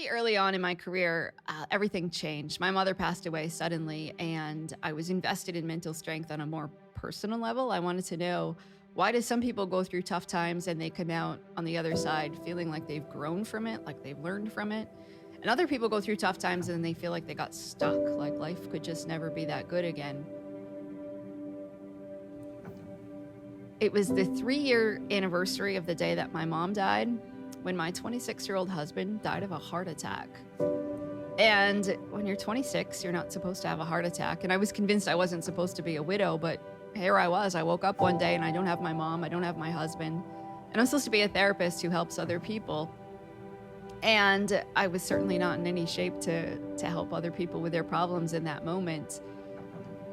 Pretty early on in my career, everything changed. My mother passed away suddenly, and I was invested in mental strength on a more personal level. I wanted to know, why do some people go through tough times and they come out on the other side feeling like they've grown from it, like they've learned from it? And other people go through tough times and they feel like they got stuck, like life could just never be that good again. It was the 3-year anniversary of the day that my mom died, when my 26-year-old husband died of a heart attack. And when you're 26, you're not supposed to have a heart attack. And I was convinced I wasn't supposed to be a widow, but here I was. I woke up one day and I don't have my mom, I don't have my husband, and I'm supposed to be a therapist who helps other people. And I was certainly not in any shape to help other people with their problems in that moment.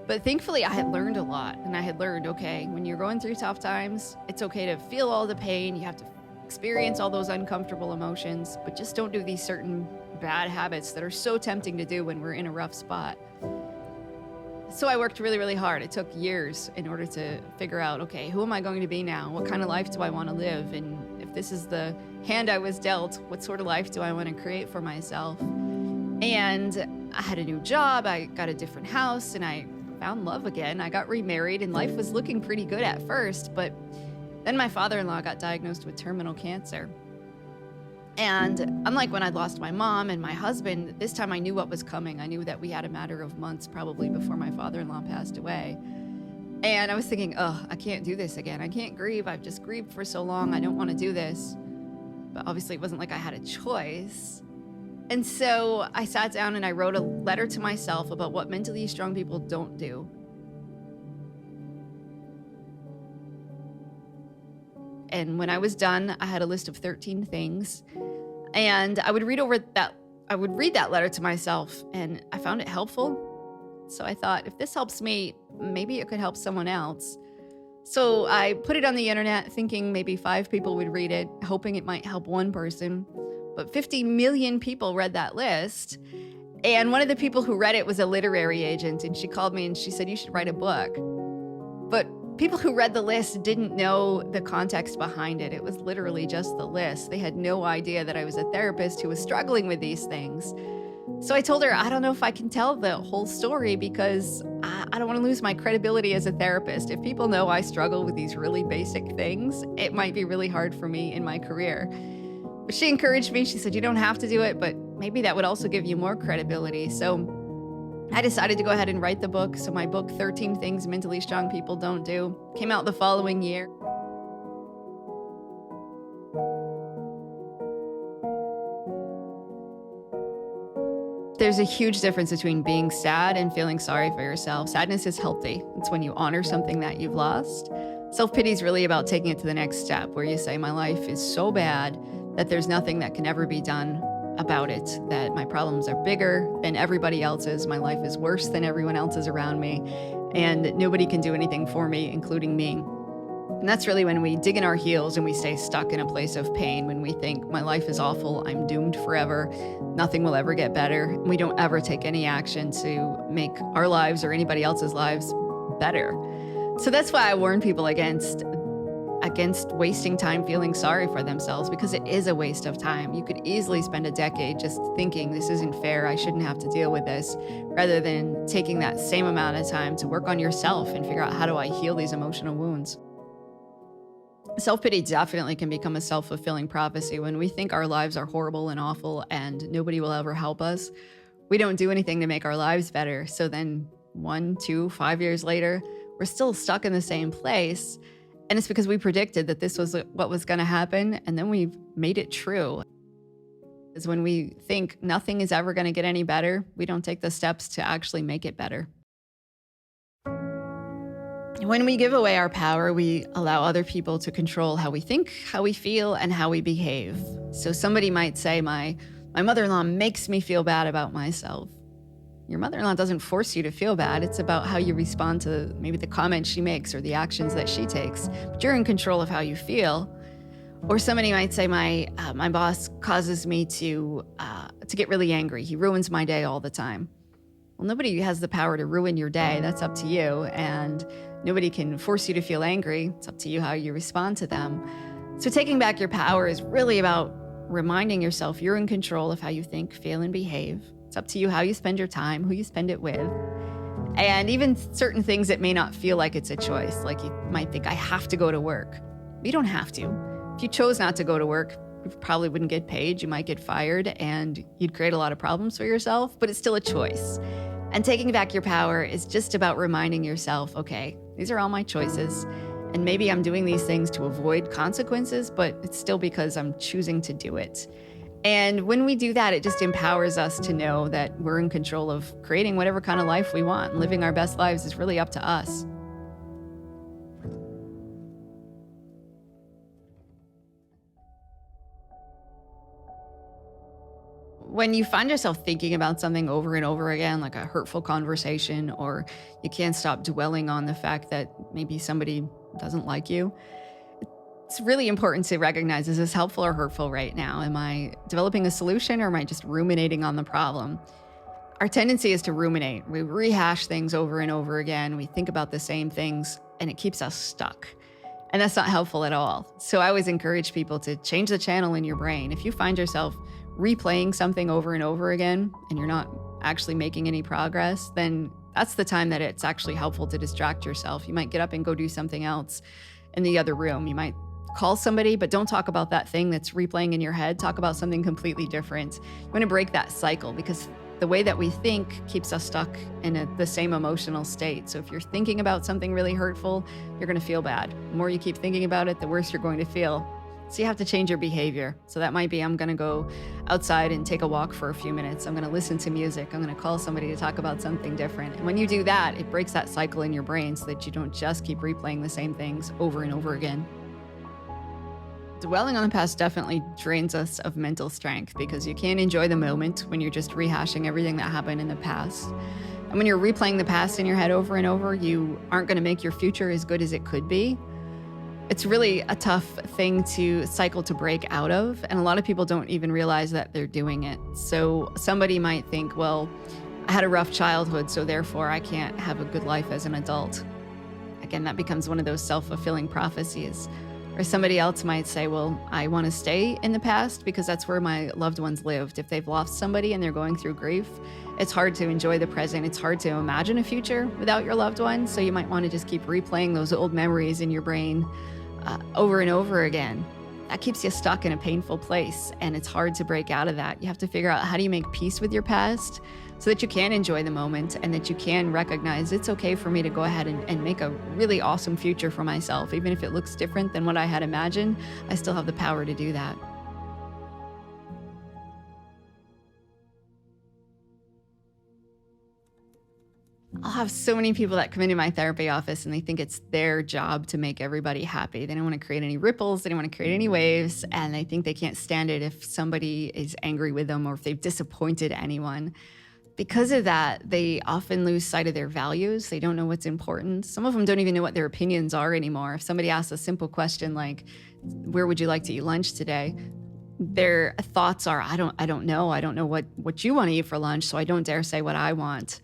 But thankfully, I had learned a lot, and I had learned, okay, when you're going through tough times, it's okay to feel all the pain. You have to experience all those uncomfortable emotions, but just don't do these certain bad habits that are so tempting to do when we're in a rough spot. So I worked really, really hard. It took years in order to figure out, okay, who am I going to be now? What kind of life do I want to live? And if this is the hand I was dealt, what sort of life do I want to create for myself? And I had a new job, I got a different house, and I found love again. I got remarried, and life was looking pretty good at first, but then my father-in-law got diagnosed with terminal cancer. And unlike when I'd lost my mom and my husband, this time I knew what was coming. I knew that we had a matter of months probably before my father-in-law passed away. And I was thinking, I can't do this again. I can't grieve. I've just grieved for so long. I don't want to do this. But obviously it wasn't like I had a choice. And so I sat down and I wrote a letter to myself about what mentally strong people don't do. And when I was done, I had a list of 13 things. And I would read that letter to myself, and I found it helpful. So I thought, if this helps me, maybe it could help someone else. So I put it on the internet thinking maybe 5 people would read it, hoping it might help one person. But 50 million people read that list. And one of the people who read it was a literary agent, and she called me and she said, you should write a book. But people who read the list didn't know the context behind it. It was literally just the list. They had no idea that I was a therapist who was struggling with these things. So I told her, I don't know if I can tell the whole story because I don't want to lose my credibility as a therapist. If people know I struggle with these really basic things, it might be really hard for me in my career. But she encouraged me. She said, you don't have to do it, but maybe that would also give you more credibility. So I decided to go ahead and write the book. So my book, 13 Things Mentally Strong People Don't Do, came out the following year. There's a huge difference between being sad and feeling sorry for yourself. Sadness is healthy. It's when you honor something that you've lost. Self-pity is really about taking it to the next step, where you say, my life is so bad that there's nothing that can ever be done about it, that my problems are bigger than everybody else's, my life is worse than everyone else's around me, and nobody can do anything for me, including me. And that's really when we dig in our heels and we stay stuck in a place of pain, when we think, my life is awful, I'm doomed forever, nothing will ever get better, and we don't ever take any action to make our lives or anybody else's lives better. So that's why I warn people against wasting time feeling sorry for themselves, because it is a waste of time. You could easily spend a decade just thinking, this isn't fair, I shouldn't have to deal with this, rather than taking that same amount of time to work on yourself and figure out, how do I heal these emotional wounds? Self-pity definitely can become a self-fulfilling prophecy. When we think our lives are horrible and awful and nobody will ever help us, we don't do anything to make our lives better. So then 1, 2, 5 years later, we're still stuck in the same place. And it's because we predicted that this was what was going to happen, and then we've made it true. Is when we think nothing is ever going to get any better, we don't take the steps to actually make it better. When we give away our power, we allow other people to control how we think, how we feel, and how we behave. So somebody might say, my mother-in-law makes me feel bad about myself. Your mother-in-law doesn't force you to feel bad. It's about how you respond to maybe the comments she makes or the actions that she takes. But you're in control of how you feel. Or somebody might say, my boss causes me to get really angry. He ruins my day all the time. Well, nobody has the power to ruin your day. That's up to you. And nobody can force you to feel angry. It's up to you how you respond to them. So taking back your power is really about reminding yourself you're in control of how you think, feel, and behave. It's up to you how you spend your time, who you spend it with. And even certain things that may not feel like it's a choice, like you might think, I have to go to work. You don't have to. If you chose not to go to work, you probably wouldn't get paid, you might get fired, and you'd create a lot of problems for yourself, but it's still a choice. And taking back your power is just about reminding yourself, okay, these are all my choices, and maybe I'm doing these things to avoid consequences, but it's still because I'm choosing to do it. And when we do that, it just empowers us to know that we're in control of creating whatever kind of life we want. Living our best lives is really up to us. When you find yourself thinking about something over and over again, like a hurtful conversation, or you can't stop dwelling on the fact that maybe somebody doesn't like you, it's really important to recognize, is this helpful or hurtful right now? Am I developing a solution, or am I just ruminating on the problem? Our tendency is to ruminate. We rehash things over and over again. We think about the same things, and it keeps us stuck. And that's not helpful at all. So I always encourage people to change the channel in your brain. If you find yourself replaying something over and over again, and you're not actually making any progress, then that's the time that it's actually helpful to distract yourself. You might get up and go do something else in the other room. You might call somebody, but don't talk about that thing that's replaying in your head. Talk about something completely different. You want to break that cycle, because the way that we think keeps us stuck in the same emotional state. So if you're thinking about something really hurtful, you're going to feel bad. The more you keep thinking about it, the worse you're going to feel. So you have to change your behavior. So that might be, I'm going to go outside and take a walk for a few minutes. I'm going to listen to music. I'm going to call somebody to talk about something different. And when you do that, it breaks that cycle in your brain so that you don't just keep replaying the same things over and over again. Dwelling on the past definitely drains us of mental strength, because you can't enjoy the moment when you're just rehashing everything that happened in the past. And when you're replaying the past in your head over and over, you aren't going to make your future as good as it could be. It's really a tough thing to cycle to break out of, and a lot of people don't even realize that they're doing it. So somebody might think, well, I had a rough childhood, so therefore I can't have a good life as an adult. Again, that becomes one of those self-fulfilling prophecies. Or somebody else might say, well, I want to stay in the past because that's where my loved ones lived. If they've lost somebody and they're going through grief, it's hard to enjoy the present. It's hard to imagine a future without your loved one. So you might want to just keep replaying those old memories in your brain over and over again. That keeps you stuck in a painful place, and it's hard to break out of that. You have to figure out, how do you make peace with your past so that you can enjoy the moment, and that you can recognize it's okay for me to go ahead and make a really awesome future for myself. Even if it looks different than what I had imagined, I still have the power to do that. I'll have so many people that come into my therapy office and they think it's their job to make everybody happy. They don't want to create any ripples. They don't want to create any waves. And they think they can't stand it if somebody is angry with them or if they've disappointed anyone. Because of that, they often lose sight of their values. They don't know what's important. Some of them don't even know what their opinions are anymore. If somebody asks a simple question like, where would you like to eat lunch today? Their thoughts are, I don't know. I don't know what you want to eat for lunch, so I don't dare say what I want.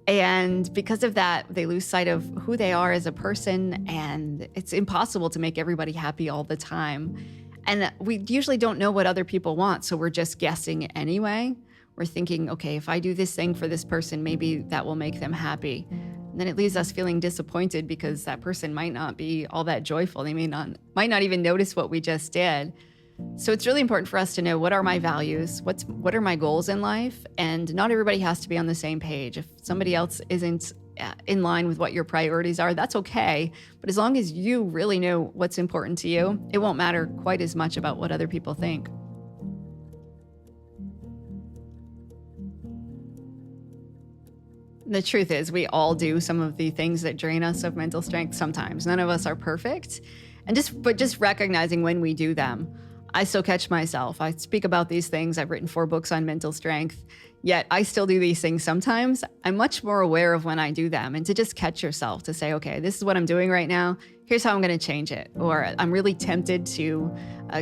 And because of that, they lose sight of who they are as a person, and it's impossible to make everybody happy all the time. And we usually don't know what other people want, so we're just guessing anyway. We're thinking, okay, if I do this thing for this person, maybe that will make them happy. And then it leaves us feeling disappointed because that person might not be all that joyful. They might not even notice what we just did. So it's really important for us to know, what are my values? What are my goals in life? And not everybody has to be on the same page. If somebody else isn't in line with what your priorities are, that's okay. But as long as you really know what's important to you, it won't matter quite as much about what other people think. The truth is, we all do some of the things that drain us of mental strength sometimes. None of us are perfect. But just recognizing when we do them. I still catch myself. I speak about these things. I've written 4 books on mental strength, yet I still do these things sometimes. I'm much more aware of when I do them, and to just catch yourself, to say, okay, this is what I'm doing right now. Here's how I'm going to change it. Or I'm really tempted to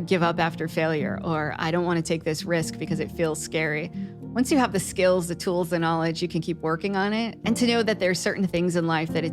give up after failure, or I don't want to take this risk because it feels scary. Once you have the skills, the tools, the knowledge, you can keep working on it. And to know that there's certain things in life that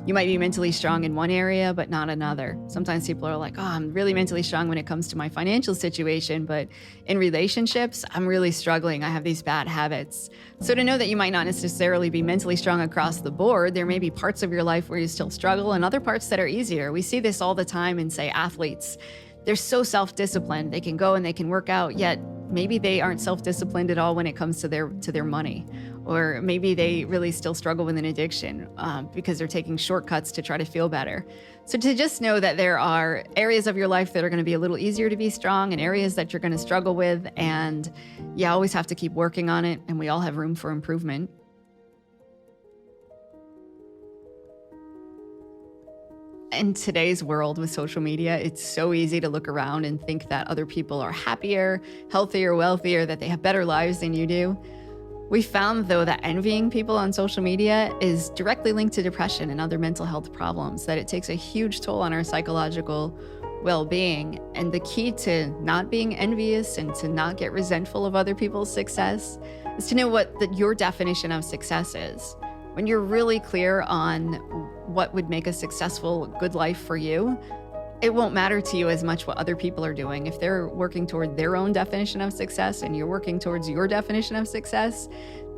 you might be mentally strong in one area, but not another. Sometimes people are like, oh, I'm really mentally strong when it comes to my financial situation, but in relationships, I'm really struggling. I have these bad habits. So to know that you might not necessarily be mentally strong across the board, there may be parts of your life where you still struggle and other parts that are easier. We see this all the time in, say, athletes. They're so self-disciplined. They can go and they can work out, yet maybe they aren't self-disciplined at all when it comes to their money. Or maybe they really still struggle with an addiction because they're taking shortcuts to try to feel better. So to just know that there are areas of your life that are going to be a little easier to be strong and areas that you're going to struggle with. And you always have to keep working on it. And we all have room for improvement. In today's world with social media, it's so easy to look around and think that other people are happier, healthier, wealthier, that they have better lives than you do. We found, though, that envying people on social media is directly linked to depression and other mental health problems, that it takes a huge toll on our psychological well-being. And the key to not being envious and to not get resentful of other people's success is to know what your definition of success is. When you're really clear on what would make a successful, good life for you, it won't matter to you as much what other people are doing. If they're working toward their own definition of success and you're working towards your definition of success,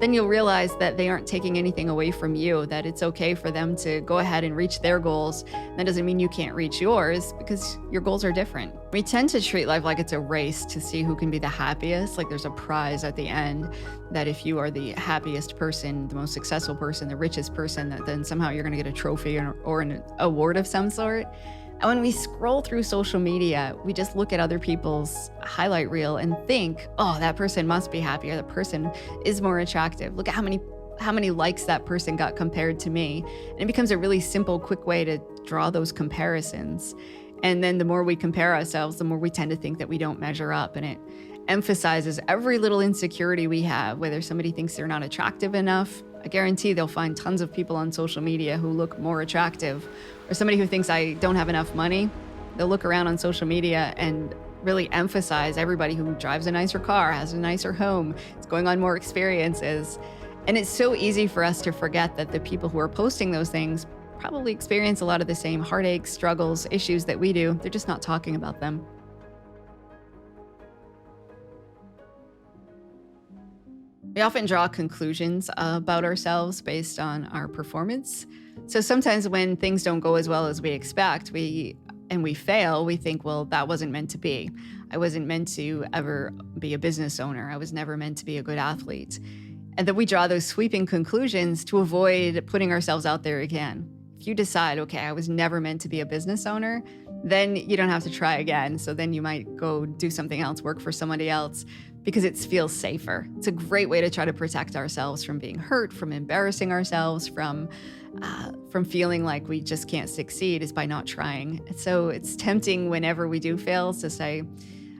then you'll realize that they aren't taking anything away from you, that it's okay for them to go ahead and reach their goals. That doesn't mean you can't reach yours because your goals are different. We tend to treat life like it's a race to see who can be the happiest, like there's a prize at the end, that if you are the happiest person, the most successful person, the richest person, that then somehow you're going to get a trophy or an award of some sort. And when we scroll through social media, we just look at other people's highlight reel and think, oh, that person must be happier. That person is more attractive. Look at how many likes that person got compared to me. And it becomes a really simple, quick way to draw those comparisons. And then the more we compare ourselves, the more we tend to think that we don't measure up. And it emphasizes every little insecurity we have, whether somebody thinks they're not attractive enough. I guarantee they'll find tons of people on social media who look more attractive, or somebody who thinks I don't have enough money. They'll look around on social media and really emphasize everybody who drives a nicer car, has a nicer home, is going on more experiences. And it's so easy for us to forget that the people who are posting those things probably experience a lot of the same heartaches, struggles, issues that we do. They're just not talking about them. We often draw conclusions about ourselves based on our performance. So sometimes when things don't go as well as we expect, we fail, we think, well, that wasn't meant to be. I wasn't meant to ever be a business owner. I was never meant to be a good athlete. And then we draw those sweeping conclusions to avoid putting ourselves out there again. If you decide, okay, I was never meant to be a business owner, then you don't have to try again. So then you might go do something else, work for somebody else, because it feels safer. It's a great way to try to protect ourselves from being hurt, from embarrassing ourselves, from feeling like we just can't succeed, is by not trying. So it's tempting whenever we do fail to say,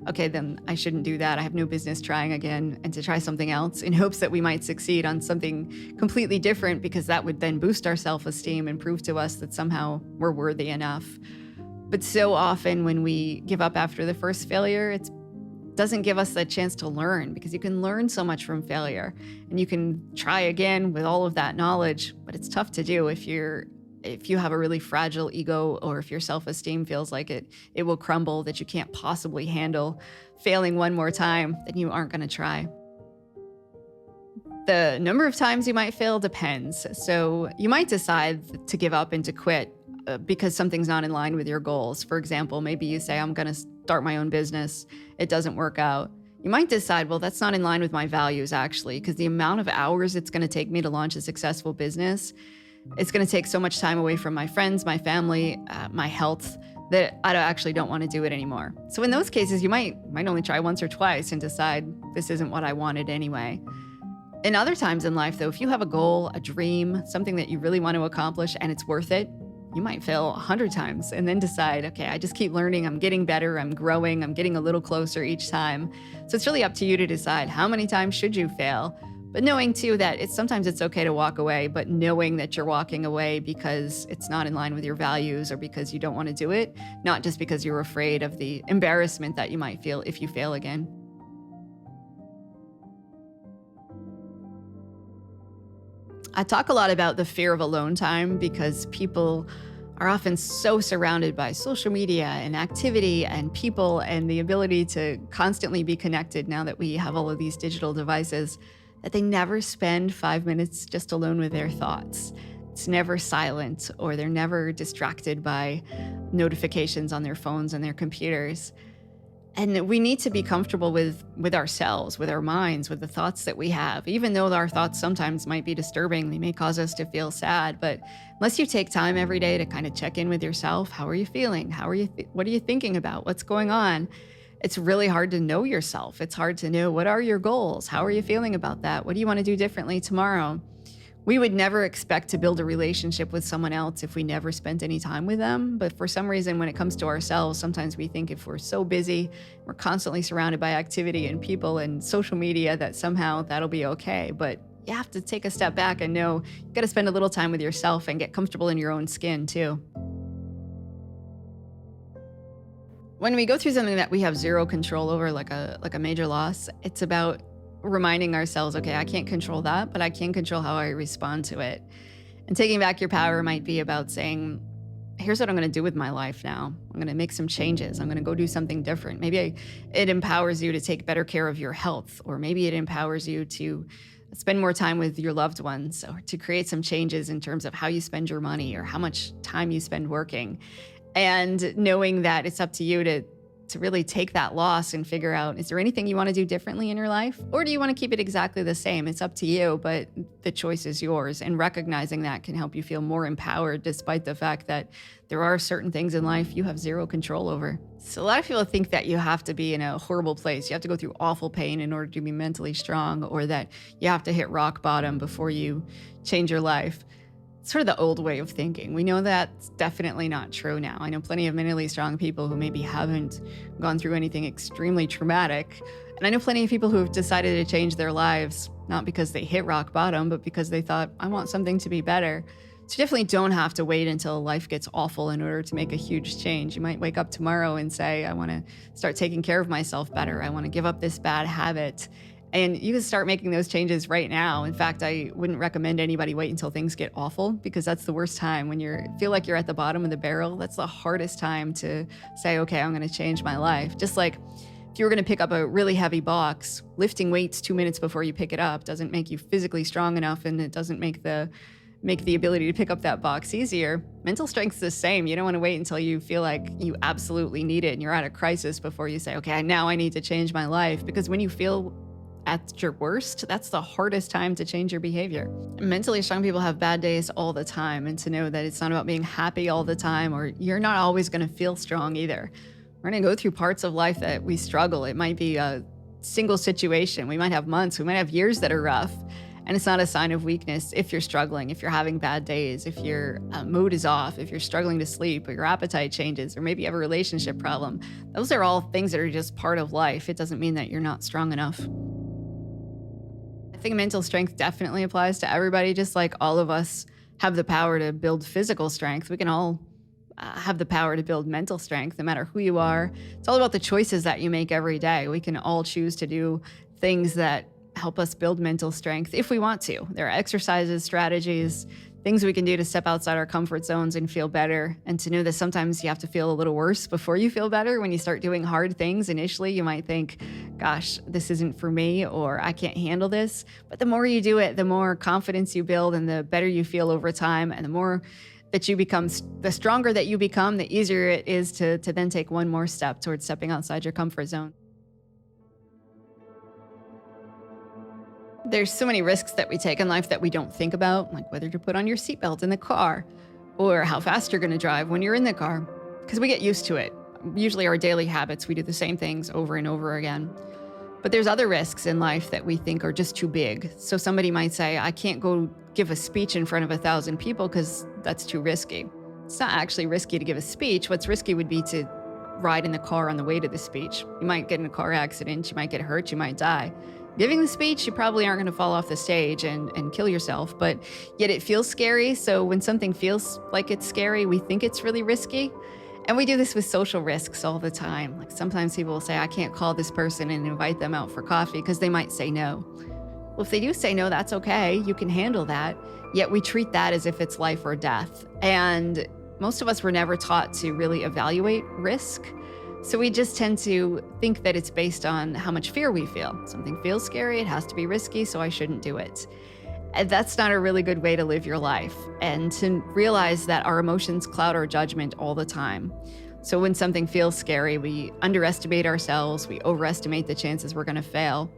okay, then I shouldn't do that. I have no business trying again, and to try something else in hopes that we might succeed on something completely different, because that would then boost our self-esteem and prove to us that somehow we're worthy enough. But so often when we give up after the first failure, it doesn't give us that chance to learn, because you can learn so much from failure and you can try again with all of that knowledge. But it's tough to do if you have a really fragile ego, or if your self-esteem feels like it will crumble, that you can't possibly handle failing one more time, then you aren't going to try. The number of times you might fail depends. So you might decide to give up and to quit because something's not in line with your goals. For example, maybe you say, I'm going to start my own business. It doesn't work out. You might decide, well, that's not in line with my values, actually, because the amount of hours it's going to take me to launch a successful business, it's going to take so much time away from my friends, my family, my health, that I actually don't want to do it anymore. So in those cases, you might only try once or twice and decide this isn't what I wanted anyway. In other times in life, though, if you have a goal, a dream, something that you really want to accomplish and it's worth it, you might fail 100 times and then decide, okay, I just keep learning, I'm getting better, I'm growing, I'm getting a little closer each time. So it's really up to you to decide how many times should you fail, but knowing too that sometimes it's okay to walk away, but knowing that you're walking away because it's not in line with your values or because you don't want to do it, not just because you're afraid of the embarrassment that you might feel if you fail again. I talk a lot about the fear of alone time because people are often so surrounded by social media and activity and people and the ability to constantly be connected now that we have all of these digital devices that they never spend 5 minutes just alone with their thoughts. It's never silent or they're never distracted by notifications on their phones and their computers. And we need to be comfortable with ourselves, with our minds, with the thoughts that we have. Even though our thoughts sometimes might be disturbing, they may cause us to feel sad. But unless you take time every day to kind of check in with yourself, how are you feeling? What are you thinking about? What's going on? It's really hard to know yourself. It's hard to know what are your goals? How are you feeling about that? What do you want to do differently tomorrow? We would never expect to build a relationship with someone else if we never spent any time with them. But for some reason, when it comes to ourselves, sometimes we think if we're so busy, we're constantly surrounded by activity and people and social media that somehow that'll be okay. But you have to take a step back and know you got to spend a little time with yourself and get comfortable in your own skin too. When we go through something that we have zero control over, like a major loss, it's about reminding ourselves, okay, I can't control that, but I can control how I respond to it. And taking back your power might be about saying, here's what I'm going to do with my life now. I'm going to make some changes. I'm going to go do something different. Maybe it empowers you to take better care of your health, or maybe it empowers you to spend more time with your loved ones, or to create some changes in terms of how you spend your money or how much time you spend working. And knowing that it's up to you to really take that loss and figure out, is there anything you want to do differently in your life? Or do you want to keep it exactly the same? It's up to you, but the choice is yours. And recognizing that can help you feel more empowered, despite the fact that there are certain things in life you have zero control over. So a lot of people think that you have to be in a horrible place. You have to go through awful pain in order to be mentally strong, or that you have to hit rock bottom before you change your life. Sort of the old way of thinking. We know that's definitely not true now. I know plenty of mentally strong people who maybe haven't gone through anything extremely traumatic. And I know plenty of people who have decided to change their lives, not because they hit rock bottom, but because they thought, I want something to be better. So you definitely don't have to wait until life gets awful in order to make a huge change. You might wake up tomorrow and say, I want to start taking care of myself better. I want to give up this bad habit. And you can start making those changes right now. In fact, I wouldn't recommend anybody wait until things get awful, because that's the worst time. When you feel like you're at the bottom of the barrel, that's the hardest time to say, okay, I'm going to change my life. Just like if you were going to pick up a really heavy box, lifting weights 2 minutes before you pick it up doesn't make you physically strong enough, and it doesn't make the ability to pick up that box easier. Mental strength's the same. You don't want to wait until you feel like you absolutely need it and you're at a crisis before you say, okay, now I need to change my life. Because when you feel at your worst, that's the hardest time to change your behavior. Mentally strong people have bad days all the time, and to know that it's not about being happy all the time, or you're not always going to feel strong either. We're going to go through parts of life that we struggle. It might be a single situation. We might have months, we might have years that are rough. And it's not a sign of weakness if you're struggling, if you're having bad days, if your mood is off, if you're struggling to sleep, or your appetite changes, or maybe you have a relationship problem. Those are all things that are just part of life. It doesn't mean that you're not strong enough. I think mental strength definitely applies to everybody. Just like all of us have the power to build physical strength, we can all have the power to build mental strength, no matter who you are. It's all about the choices that you make every day. We can all choose to do things that help us build mental strength if we want to. There are exercises, strategies, things we can do to step outside our comfort zones and feel better. And to know that sometimes you have to feel a little worse before you feel better. When you start doing hard things, initially you might think, gosh, this isn't for me, or I can't handle this. But the more you do it, the more confidence you build, and the better you feel over time. And the more that you become, the stronger that you become, the easier it is to then take one more step towards stepping outside your comfort zone. There's so many risks that we take in life that we don't think about, like whether to put on your seatbelt in the car, or how fast you're going to drive when you're in the car, because we get used to it. Usually our daily habits, we do the same things over and over again. But there's other risks in life that we think are just too big. So somebody might say, I can't go give a speech in front of 1,000 people because that's too risky. It's not actually risky to give a speech. What's risky would be to ride in the car on the way to the speech. You might get in a car accident, you might get hurt, you might die. Giving the speech, you probably aren't going to fall off the stage and kill yourself, but yet it feels scary. So when something feels like it's scary, we think it's really risky. And we do this with social risks all the time. Like sometimes people will say, I can't call this person and invite them out for coffee because they might say no. Well, if they do say no, that's okay. You can handle that. Yet we treat that as if it's life or death. And most of us were never taught to really evaluate risk. So we just tend to think that it's based on how much fear we feel. Something feels scary, it has to be risky, so I shouldn't do it. And that's not a really good way to live your life. And to realize that our emotions cloud our judgment all the time. So when something feels scary, we underestimate ourselves, we overestimate the chances we're going to fail.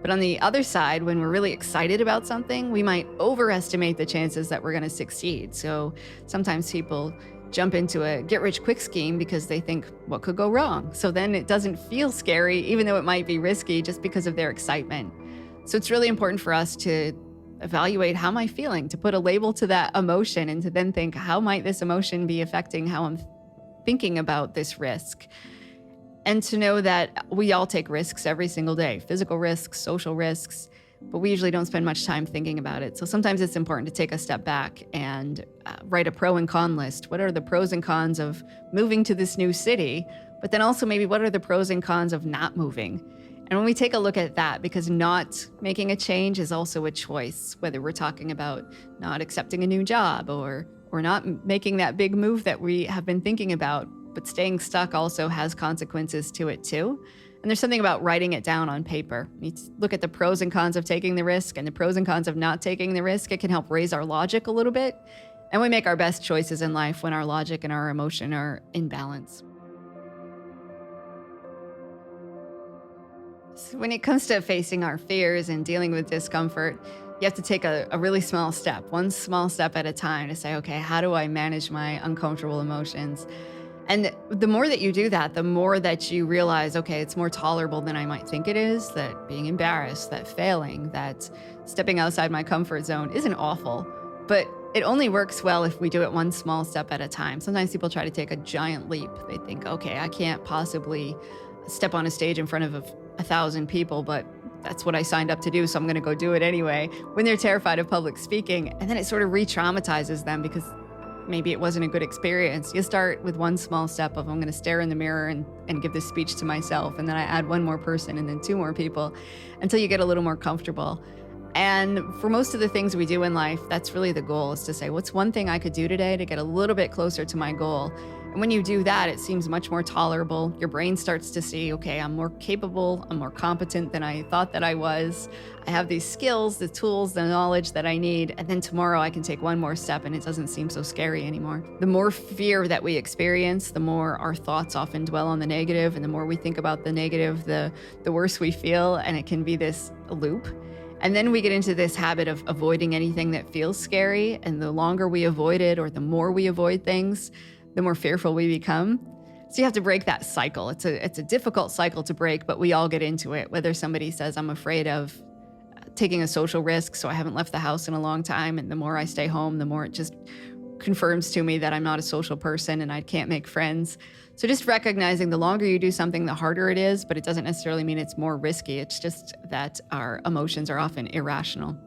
But on the other side, when we're really excited about something, we might overestimate the chances that we're going to succeed. So sometimes people jump into a get-rich-quick scheme because they think, what could go wrong? So then it doesn't feel scary, even though it might be risky, just because of their excitement. So it's really important for us to evaluate, how am I feeling? To put a label to that emotion and to then think, how might this emotion be affecting how I'm thinking about this risk? And to know that we all take risks every single day, physical risks, social risks, but we usually don't spend much time thinking about it. So sometimes it's important to take a step back and write a pro and con list. What are the pros and cons of moving to this new city? But then also maybe what are the pros and cons of not moving? And when we take a look at that, because not making a change is also a choice, whether we're talking about not accepting a new job or not making that big move that we have been thinking about, but staying stuck also has consequences to it too. And there's something about writing it down on paper. You look at the pros and cons of taking the risk and the pros and cons of not taking the risk. It can help raise our logic a little bit. And we make our best choices in life when our logic and our emotion are in balance. So when it comes to facing our fears and dealing with discomfort, you have to take a really small step, one small step at a time, to say, okay, how do I manage my uncomfortable emotions? And the more that you do that, the more that you realize, okay, it's more tolerable than I might think it is, that being embarrassed, that failing, that stepping outside my comfort zone isn't awful. But it only works well if we do it one small step at a time. Sometimes people try to take a giant leap. They think, okay, I can't possibly step on a stage in front of 1,000 people, but that's what I signed up to do, so I'm going to go do it anyway, when they're terrified of public speaking. And then it sort of re-traumatizes them because maybe it wasn't a good experience. You start with one small step of, I'm going to stare in the mirror and give this speech to myself. And then I add one more person and then two more people until you get a little more comfortable. And for most of the things we do in life, that's really the goal, is to say, what's one thing I could do today to get a little bit closer to my goal? And when you do that, it seems much more tolerable. Your brain starts to see, okay, I'm more capable, I'm more competent than I thought that I was. I have these skills, the tools, the knowledge that I need. And then tomorrow I can take one more step and it doesn't seem so scary anymore. The more fear that we experience, the more our thoughts often dwell on the negative. And the more we think about the negative, the worse we feel. And it can be this loop. And then we get into this habit of avoiding anything that feels scary. And the longer we avoid it, or the more we avoid things, the more fearful we become. So you have to break that cycle. It's a difficult cycle to break, but we all get into it. Whether somebody says, I'm afraid of taking a social risk, so I haven't left the house in a long time, and the more I stay home, the more it just confirms to me that I'm not a social person and I can't make friends. So just recognizing the longer you do something, the harder it is, but it doesn't necessarily mean it's more risky. It's just that our emotions are often irrational.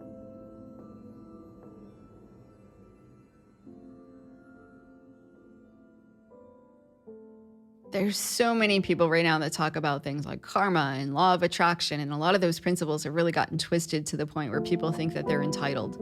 There's so many people right now that talk about things like karma and law of attraction, and a lot of those principles have really gotten twisted to the point where people think that they're entitled.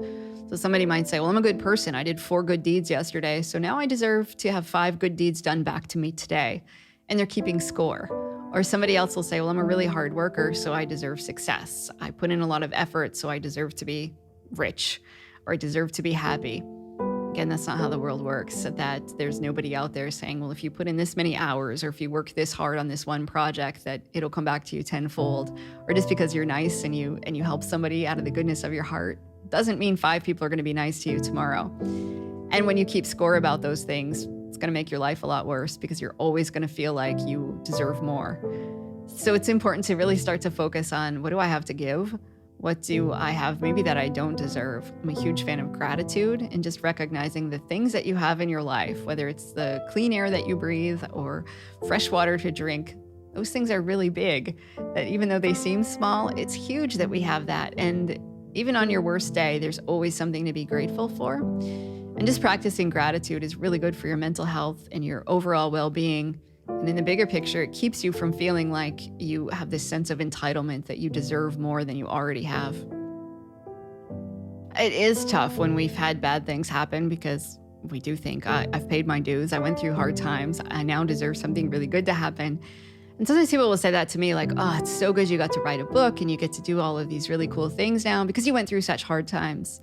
So somebody might say, well, I'm a good person. I did 4 good deeds yesterday, so now I deserve to have 5 good deeds done back to me today. And they're keeping score. Or somebody else will say, well, I'm a really hard worker, so I deserve success. I put in a lot of effort, so I deserve to be rich, or I deserve to be happy. Again, that's not how the world works. That there's nobody out there saying, well, if you put in this many hours, or if you work this hard on this one project, that it'll come back to you tenfold. Or just because you're nice and you help somebody out of the goodness of your heart doesn't mean 5 people are going to be nice to you tomorrow. And when you keep score about those things, it's going to make your life a lot worse, because you're always going to feel like you deserve more. So it's important to really start to focus on, what do I have to give? What do I have maybe that I don't deserve? I'm a huge fan of gratitude, and just recognizing the things that you have in your life, whether it's the clean air that you breathe or fresh water to drink. Those things are really big, that even though they seem small, it's huge that we have that. And even on your worst day, there's always something to be grateful for. And just practicing gratitude is really good for your mental health and your overall well-being. And in the bigger picture, it keeps you from feeling like you have this sense of entitlement, that you deserve more than you already have. It is tough when we've had bad things happen because we do think, I've paid my dues. I went through hard times. I now deserve something really good to happen. And sometimes people will say that to me, like, oh, it's so good you got to write a book and you get to do all of these really cool things now because you went through such hard times.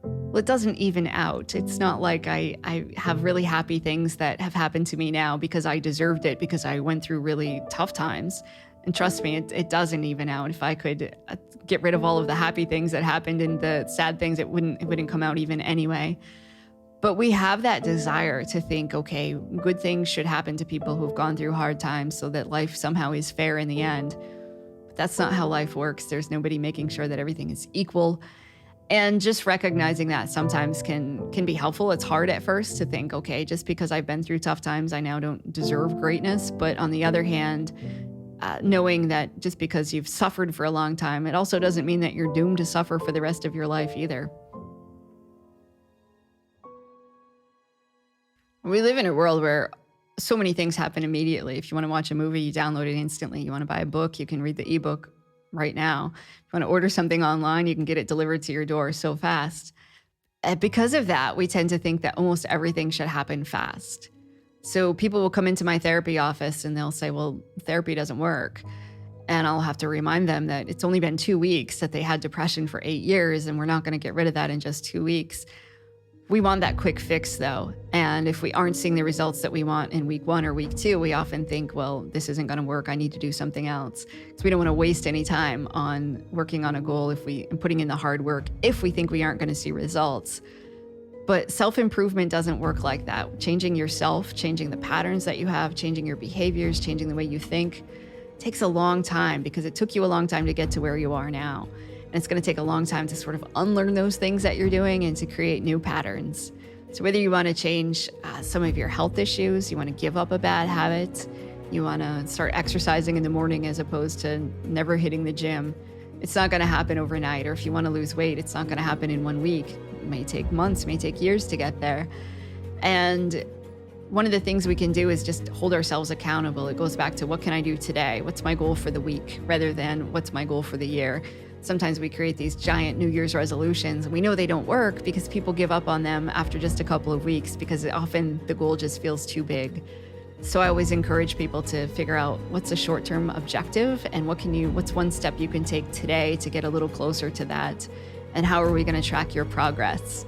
Well, it doesn't even out. It's not like I have really happy things that have happened to me now because I deserved it, because I went through really tough times. And trust me, it doesn't even out. If I could get rid of all of the happy things that happened and the sad things, it wouldn't come out even anyway. But we have that desire to think, okay, good things should happen to people who've gone through hard times so that life somehow is fair in the end. But that's not how life works. There's nobody making sure that everything is equal. And just recognizing that sometimes can be helpful. It's hard at first to think, okay, just because I've been through tough times, I now don't deserve greatness. But on the other hand, knowing that just because you've suffered for a long time, it also doesn't mean that you're doomed to suffer for the rest of your life either. We live in a world where so many things happen immediately. If you want to watch a movie, you download it instantly. You want to buy a book, you can read the ebook right now. If you want to order something online, you can get it delivered to your door so fast. And because of that, we tend to think that almost everything should happen fast. So people will come into my therapy office and they'll say, well, therapy doesn't work. And I'll have to remind them that it's only been 2 weeks, that they had depression for 8 years, and we're not going to get rid of that in just 2 weeks. We want that quick fix, though. And if we aren't seeing the results that we want in week 1 or week 2, we often think, well, this isn't going to work. I need to do something else. So we don't want to waste any time on working on a goal and putting in the hard work if we think we aren't going to see results. But self-improvement doesn't work like that. Changing yourself, changing the patterns that you have, changing your behaviors, changing the way you think takes a long time because it took you a long time to get to where you are now. And it's going to take a long time to sort of unlearn those things that you're doing and to create new patterns. So whether you want to change some of your health issues, you want to give up a bad habit, you want to start exercising in the morning as opposed to never hitting the gym, it's not going to happen overnight. Or if you want to lose weight, it's not going to happen in 1 week. It may take months, may take years to get there. And one of the things we can do is just hold ourselves accountable. It goes back to, what can I do today? What's my goal for the week? Rather than what's my goal for the year? Sometimes we create these giant New Year's resolutions, and we know they don't work because people give up on them after just a couple of weeks because often the goal just feels too big. So I always encourage people to figure out what's a short-term objective and what's one step you can take today to get a little closer to that, and how are we going to track your progress?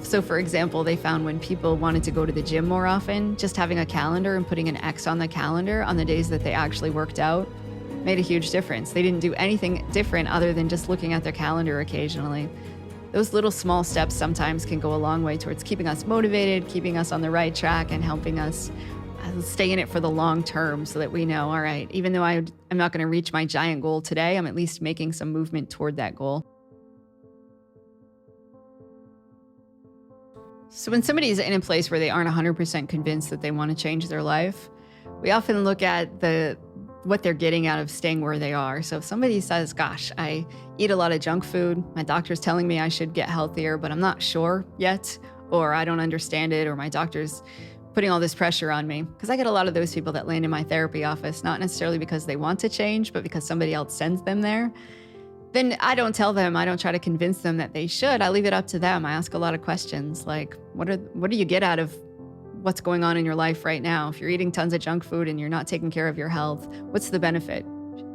So for example, they found when people wanted to go to the gym more often, just having a calendar and putting an X on the calendar on the days that they actually worked out made a huge difference. They didn't do anything different other than just looking at their calendar occasionally. Those little small steps sometimes can go a long way towards keeping us motivated, keeping us on the right track, and helping us stay in it for the long term so that we know, all right, even though I'm not going to reach my giant goal today, I'm at least making some movement toward that goal. So when somebody is in a place where they aren't 100% convinced that they want to change their life, we often look at what they're getting out of staying where they are. So if somebody says, gosh, I eat a lot of junk food, my doctor's telling me I should get healthier, but I'm not sure yet, or I don't understand it, or my doctor's putting all this pressure on me. Because I get a lot of those people that land in my therapy office, not necessarily because they want to change, but because somebody else sends them there. Then I don't tell them, I don't try to convince them that they should. I leave it up to them. I ask a lot of questions like, what do you get out of what's going on in your life right now? If you're eating tons of junk food and you're not taking care of your health, what's the benefit?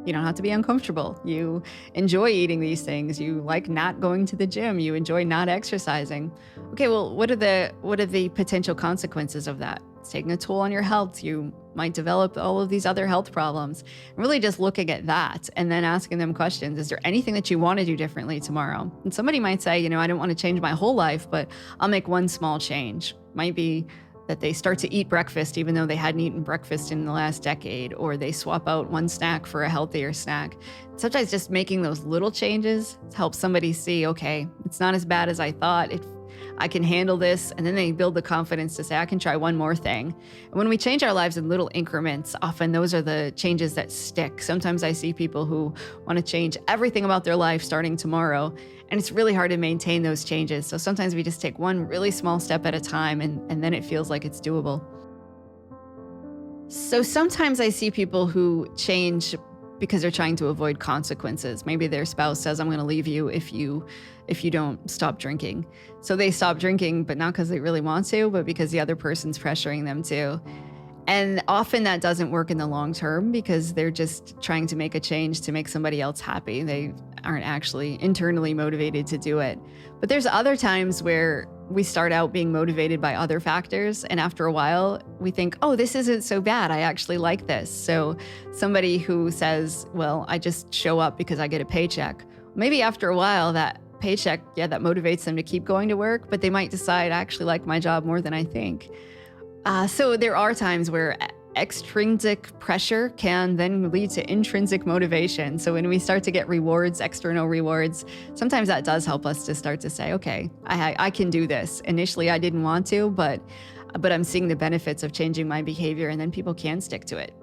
You don't have to be uncomfortable. You enjoy eating these things. You like not going to the gym. You enjoy not exercising. Okay, well, what are the potential consequences of that? It's taking a toll on your health. You might develop all of these other health problems. Really just looking at that and then asking them questions. Is there anything that you want to do differently tomorrow? And somebody might say, I don't want to change my whole life, but I'll make one small change. Might be that they start to eat breakfast even though they hadn't eaten breakfast in the last decade, or they swap out one snack for a healthier snack. Sometimes just making those little changes helps somebody see, okay, it's not as bad as I thought. I can handle this. And then they build the confidence to say, I can try one more thing. And when we change our lives in little increments, often those are the changes that stick. Sometimes I see people who want to change everything about their life starting tomorrow, and it's really hard to maintain those changes. So sometimes we just take one really small step at a time, and then it feels like it's doable. So sometimes I see people who change because they're trying to avoid consequences. Maybe their spouse says, I'm going to leave you if you don't stop drinking. So they stop drinking, but not because they really want to, but because the other person's pressuring them to. And often that doesn't work in the long term because they're just trying to make a change to make somebody else happy. They aren't actually internally motivated to do it. But there's other times where we start out being motivated by other factors. And after a while, we think, oh, this isn't so bad. I actually like this. So somebody who says, well, I just show up because I get a paycheck. Maybe after a while, that paycheck, that motivates them to keep going to work. But they might decide, I actually like my job more than I think. So there are times where extrinsic pressure can then lead to intrinsic motivation. So when we start to get rewards, external rewards, sometimes that does help us to start to say, okay, I can do this. Initially, I didn't want to, but I'm seeing the benefits of changing my behavior, and then people can stick to it.